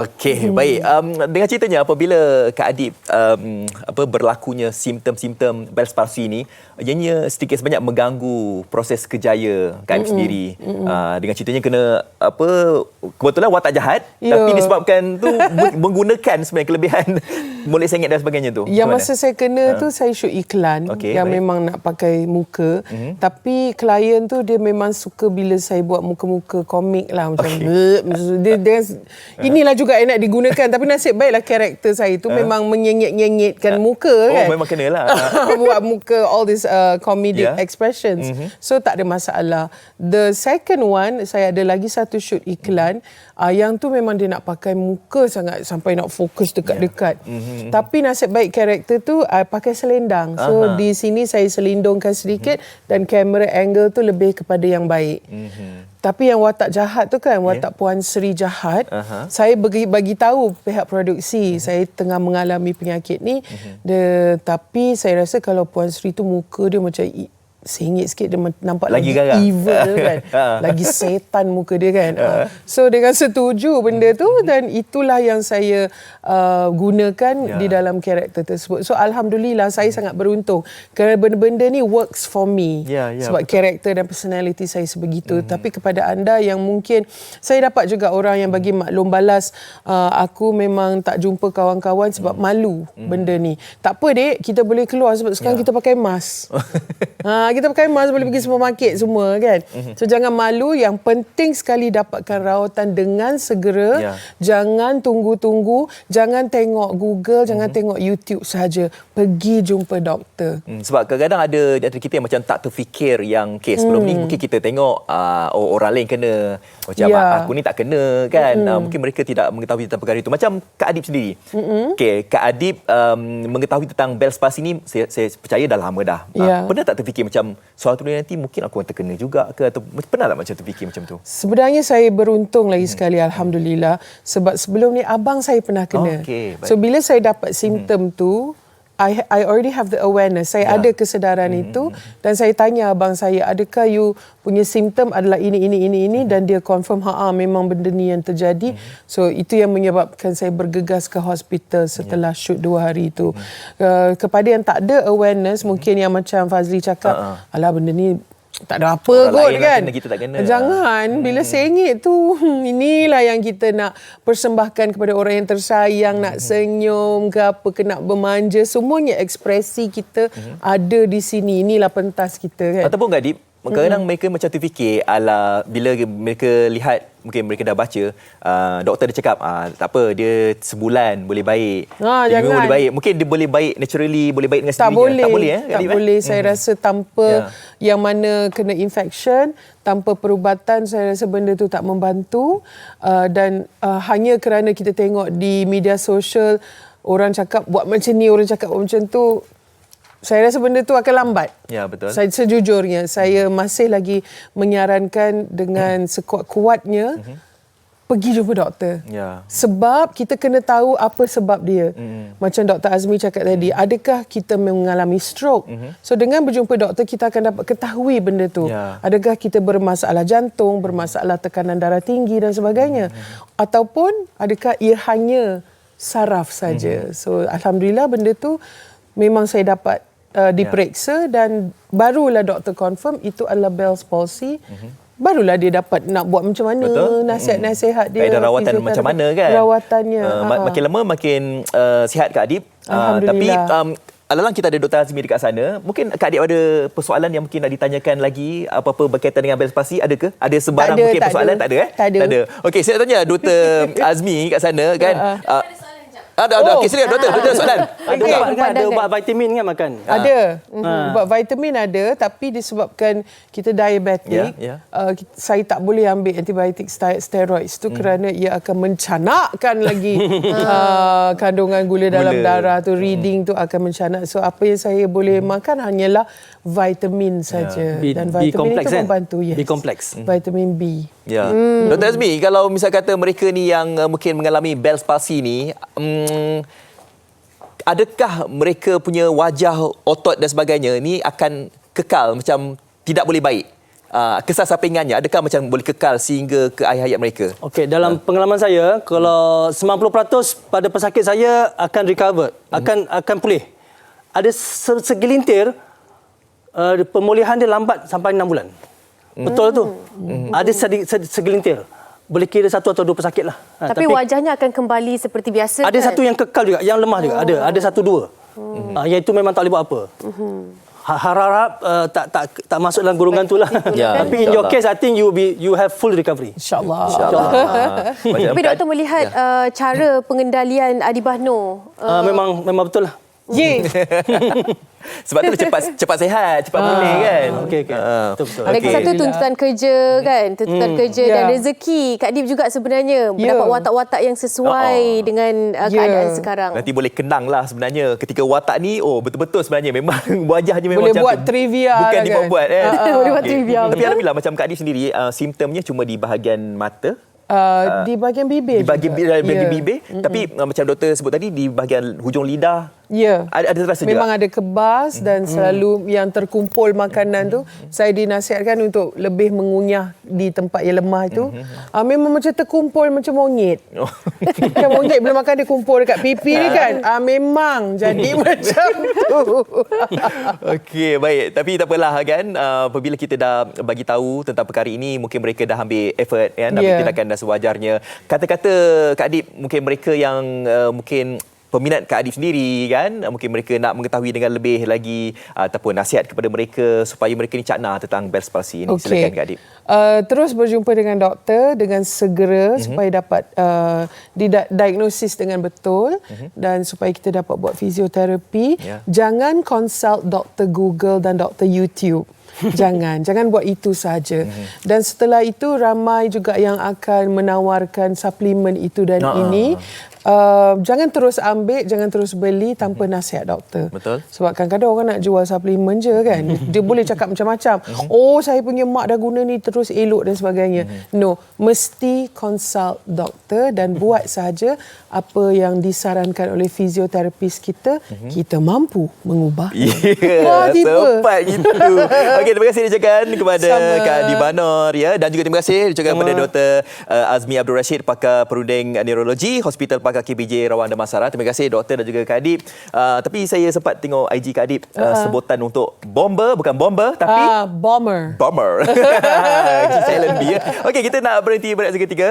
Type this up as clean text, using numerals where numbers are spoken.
Okey, baik. Dengan ceritanya apabila Kak Adib berlakunya simptom-simptom Bell's palsy ini, ianya sedikit sebanyak mengganggu proses kerjaya Kak Adib sendiri. Dengan ceritanya kena kebetulan watak jahat, tapi disebabkan tu menggunakan sebenarnya kelebihan mulut sengit dan sebagainya tu. Yang masa saya kena tu saya shoot iklan yang memang nak pakai muka, tapi klien tu dia memang suka bila saya buat muka-muka komik lah macam dia inilah juga enak digunakan, tapi nasib baiklah karakter saya tu memang menyengit-nyengitkan muka kan. Oh, memang kenalah. Buat muka all these comedic expressions. So tak ada masalah. The second one, saya ada lagi satu shoot iklan yang tu memang dia nak pakai muka sangat sampai nak fokus dekat-dekat. Tapi nasib baik karakter tu pakai selendang. So di sini saya selindungkan sedikit dan kamera angle tu lebih kepada yang baik. Tapi yang watak jahat tu kan, watak Puan Sri jahat, saya bagi tahu pihak produksi, saya tengah mengalami penyakit ni. Tapi saya rasa kalau Puan Sri tu muka dia macam sengit sikit, dia nampak lagi evil kan. Lagi setan muka dia kan. So dengan setuju benda tu dan itulah yang saya gunakan di dalam karakter tersebut. So alhamdulillah saya sangat beruntung kerana benda-benda ni works for me. Sebab karakter dan personality saya sebegitu. Tapi kepada anda yang mungkin, saya dapat juga orang yang bagi maklum balas, aku memang tak jumpa kawan-kawan sebab malu benda ni. Tak apa dek, kita boleh keluar sebab sekarang kita pakai mask. Kita pakai mask, boleh pergi supermarket semua kan. So jangan malu, yang penting sekali dapatkan rawatan dengan segera. Jangan tunggu-tunggu, jangan tengok Google, jangan tengok YouTube sahaja. Pergi jumpa doktor. Sebab kadang-kadang ada di antara kita yang macam tak terfikir yang kes sebelum ni mungkin kita tengok orang lain kena, macam aku ni tak kena kan. Mungkin mereka tidak mengetahui tentang perkara itu. Macam Kak Adib sendiri. Okey, Kak Adib mengetahui tentang Bell's palsy ni saya percaya dah lama dah. Pernah tak terfikir macam suatu hari nanti mungkin aku akan terkena juga ke, atau pernah tak macam terfikir macam tu? Sebenarnya saya beruntung lagi sekali, alhamdulillah, sebab sebelum ni abang saya pernah kena. So bila saya dapat simptom tu, I already have the awareness. Saya ada kesedaran itu dan saya tanya abang saya, adakah you punya simptom adalah ini dan dia confirm memang benda ni yang terjadi. So itu yang menyebabkan saya bergegas ke hospital setelah shoot 2 hari itu. Kepada yang tak ada awareness, mungkin yang macam Fazli cakap, alah benda ni tak ada apa kot kan. Kita tak kena. Jangan, bila sengit tu, inilah yang kita nak persembahkan kepada orang yang tersayang, nak senyum ke apa, ke nak bermanja, semuanya ekspresi kita ada di sini. Inilah pentas kita kan. Ataupun Kak Adib, kadang-kadang mereka macam terfikir, bila mereka lihat, mungkin mereka dah baca, doktor dia cakap, tak apa, dia sebulan boleh baik, 3 minggu boleh baik. Mungkin dia boleh baik naturally, boleh baik dengan sendirinya. Tak boleh. Tak boleh. Saya rasa tanpa yang mana kena infection, tanpa perubatan, saya rasa benda tu tak membantu. Dan hanya kerana kita tengok di media sosial, orang cakap buat macam ni, orang cakap buat macam tu, saya rasa benda tu akan lambat. Ya, betul. Sejujurnya, saya masih lagi menyarankan dengan sekuat-kuatnya pergi jumpa doktor. Sebab kita kena tahu apa sebab dia. Macam Dr. Azmi cakap tadi, adakah kita mengalami stroke? So dengan berjumpa doktor, kita akan dapat ketahui benda tu. Adakah kita bermasalah jantung, bermasalah tekanan darah tinggi dan sebagainya? Ataupun adakah ia hanya saraf saja? So alhamdulillah benda tu memang saya dapat diperiksa dan barulah doktor confirm itu adalah Bell's palsy. Barulah dia dapat nak buat macam mana, nasihat-nasihat dia. Kaedah rawatan macam mana kan? Rawatannya. Makin lama makin sihat Kak Adib. Tapi alalang kita ada Dr. Azmi dekat sana. Mungkin Kak Adib ada persoalan yang mungkin nak ditanyakan lagi, apa-apa berkaitan dengan Bell's palsy, ada ke? Ada sebarang mungkin persoalan? Tak ada. Tak ada. Okey, saya tanya Dr. Azmi kat sana kan. Ada. Okey, silakan doktor soalan. Ada ubat vitamin kan makan? Ada. Ubat vitamin ada, tapi disebabkan kita diabetik, saya tak boleh ambil antibiotik steroids tu kerana ia akan mencanakkan lagi kandungan gula dalam darah tu, reading tu akan mencanak. So apa yang saya boleh makan hanyalah vitamin saja. Dan vitamin itu membantu. B kompleks. Vitamin B. Dr. Azmi, kalau misal kata mereka ni yang mungkin mengalami Bell's palsy ni, adakah mereka punya wajah, otot dan sebagainya ni akan kekal macam tidak boleh baik? kesan sampingannya, adakah macam boleh kekal sehingga ke akhir hayat mereka? Okey, dalam pengalaman saya, kalau 90% pada pesakit saya akan recover, akan pulih. Ada segelintir pemulihan dia lambat sampai 6 bulan. Betul tu. Ada segelintir. Boleh kira 1 atau 2 pesakit lah. Tapi wajahnya akan kembali seperti biasa. Ada kan? satu yang kekal juga, yang lemah juga. Ada 1-2. Yang itu memang tak boleh buat apa. Harap tak masuk dalam golongan tu lah. Ya, Tapi in your case, I think you have full recovery. InsyaAllah. Tapi doktor melihat cara pengendalian Adibah Noor. Memang betul lah. Ye. Sebab tu cepat sihat, cepat pulih kan. Okey. Betul. Lagi satu tuntutan kerja kan, tuntutan kerja dan rezeki. Kak Dip juga sebenarnya mendapat watak-watak yang sesuai dengan keadaan sekarang. Nanti boleh kenang lah sebenarnya ketika watak ni, betul-betul sebenarnya memang wajahnya memang Boleh macam buat tu. trivia Bukan lah dibuat-buat kan. Boleh buat trivia, Tapi betul. alhamdulillah macam Kak Dip sendiri, simptomnya cuma di bahagian mata. Di bahagian bibir Di bahagian juga. bibir. Tapi macam doktor sebut tadi, di bahagian hujung lidah. Ya. Ada terasa juga. Memang ada kebas dan selalu yang terkumpul makanan tu, saya dinasihatkan untuk lebih mengunyah di tempat yang lemah itu. Memang macam terkumpul macam monyet. Macam monyet bila makan dia kumpul dekat pipi ni kan. Memang jadi macam tu. Okey, baik. Tapi tak apalah kan. Apabila kita dah bagi tahu tentang perkara ini, mungkin mereka dah ambil effort kan, ambil tindakan dah sewajarnya. Kata-kata Kak Adib, mungkin mereka yang mungkin peminat Kak Adib sendiri kan, mungkin mereka nak mengetahui dengan lebih lagi ataupun nasihat kepada mereka supaya mereka ni cakna tentang Bell's palsy ini. Silakan Kak Adib. Terus berjumpa dengan doktor dengan segera supaya dapat diagnosis dengan betul dan supaya kita dapat buat fisioterapi. Jangan consult doktor Google dan doktor YouTube. Jangan buat itu saja. Dan setelah itu ramai juga yang akan menawarkan suplemen itu dan ini. Jangan terus ambil, jangan terus beli tanpa nasihat doktor. Betul. Sebab kadang-kadang orang nak jual suplemen je kan. Dia boleh cakap macam-macam. Saya punya mak dah guna ni terus elok dan sebagainya. No, mesti consult doktor dan buat saja apa yang disarankan oleh fisioterapis kita. Kita mampu mengubah. Sempat gitu. Okey, terima kasih diucapkan kepada Kak Adibah Noor ya, dan juga terima kasih diucapkan kepada Dr. Azmi Abdul Rashid, pakar perunding neurologi Hospital Pakar KBJ Rawang Damansara. Terima kasih doktor dan juga Kak Adib. Tapi saya sempat tengok IG Kak Adib, sebutan untuk bomber, bukan bomber tapi Bomber. bomber. Silent B ya. Okey, kita nak berhenti berehat seketika.